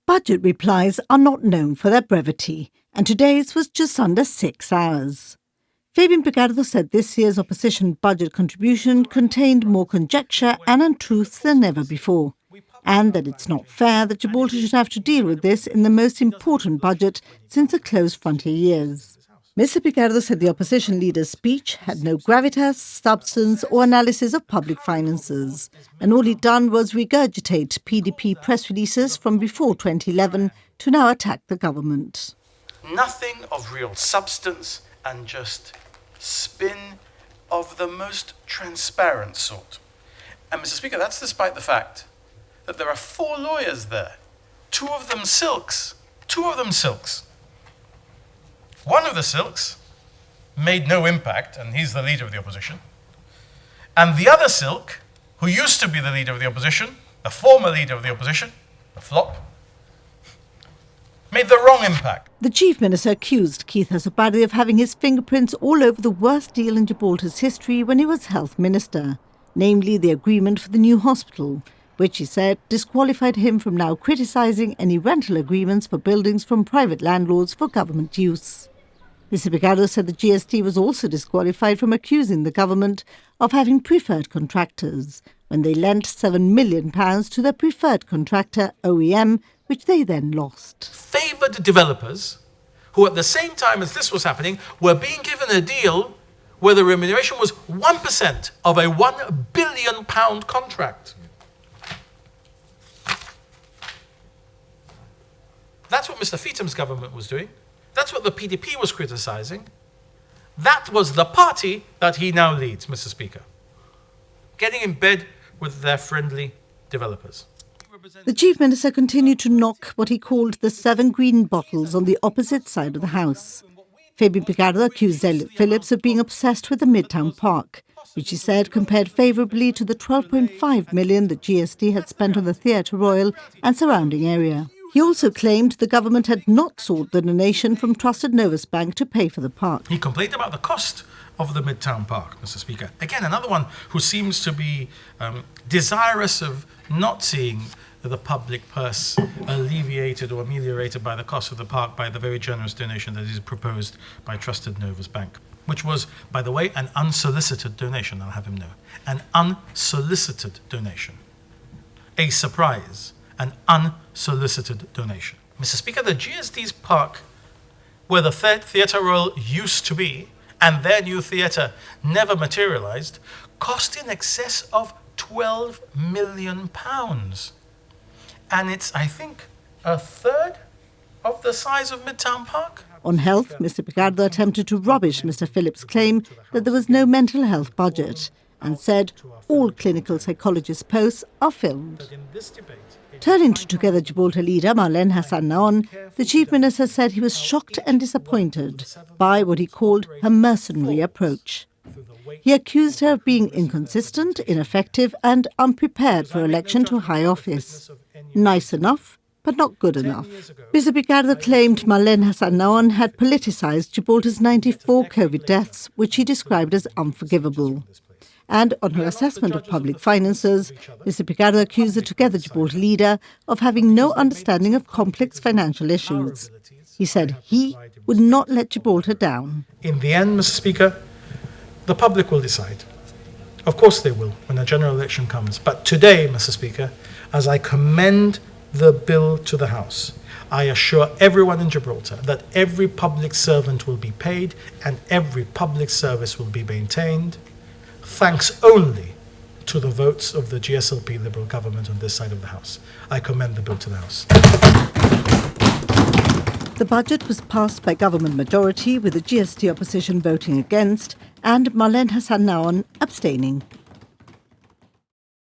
Budget replies are not known for their brevity, and today's was just under 6 hours. Fabian Picardo said this year's opposition budget contribution contained more conjecture and untruths than ever before, and that it's not fair that Gibraltar should have to deal with this in the most important budget since the closed frontier years. Mr. Picardo said the opposition leader's speech had no gravitas, substance or analysis of public finances, and all he'd done was regurgitate PDP press releases from before 2011 to now attack the government. Nothing of real substance and just spin of the most transparent sort. And Mr. Speaker, that's despite the fact that there are 4 lawyers there, 2 of them silks. One of the silks made no impact, and he's the leader of the opposition. And the other silk, who used to be the leader of the opposition, the former leader of the opposition, the flop, made the wrong impact. The Chief Minister accused Keith Hasobadi of having his fingerprints all over the worst deal in Gibraltar's history when he was Health Minister, namely the agreement for the new hospital, which he said disqualified him from now criticising any rental agreements for buildings from private landlords for government use. Mr. Picardo said the GST was also disqualified from accusing the government of having preferred contractors when they lent £7 million to their preferred contractor, OEM, which they then lost. Favoured developers, who at the same time as this was happening, were being given a deal where the remuneration was 1% of a £1 billion contract. That's what Mr. Feetham's government was doing. That's what the PDP was criticising. That was the party that he now leads, Mr. Speaker, getting in bed with their friendly developers. The Chief Minister continued to knock what he called the 7 green bottles on the opposite side of the House. Fabian Picardo accused Elliot Phillips of being obsessed with the Midtown Park, which he said compared favourably to the £12.5 million that GST had spent on the Theatre Royal and surrounding area. He also claimed the government had not sought the donation from Trusted Novus Bank to pay for the park. He complained about the cost of the Midtown Park, Mr. Speaker. Again, another one who seems to be desirous of not seeing the public purse alleviated or ameliorated by the cost of the park by the very generous donation that is proposed by Trusted Novus Bank, which was, by the way, an unsolicited donation, I'll have him know. An unsolicited donation. A surprise. An unsolicited donation. Mr. Speaker, the GST's park, where the Theatre Royal used to be, and their new theatre never materialised, cost in excess of £12 million. And it's, I think, a third of the size of Midtown Park. On health, Mr. Picardo attempted to rubbish Mr. Phillips' claim that there was no mental health budget and said all clinical psychologist posts are filled. Turning to Together Gibraltar leader Marlene Hassan Naon, the Chief Minister said he was shocked and disappointed by what he called her mercenary approach. He accused her of being inconsistent, ineffective and unprepared for election to high office. Nice enough, but not good enough. Mr. Picardo claimed Marlene Hassan Naon had politicised Gibraltar's 94 COVID deaths, which he described as unforgivable. And on her assessment of public finances, Mr. Picardo accused the Together Gibraltar leader of having no understanding of complex financial issues. He said he would not let Gibraltar down. In the end, Mr. Speaker, the public will decide. Of course they will when a general election comes. But today, Mr. Speaker, as I commend the bill to the House, I assure everyone in Gibraltar that every public servant will be paid and every public service will be maintained, thanks only to the votes of the GSLP Liberal government on this side of the House. I commend the bill to the House. The budget was passed by government majority, with the GST opposition voting against and Marlene Hassan Naon abstaining.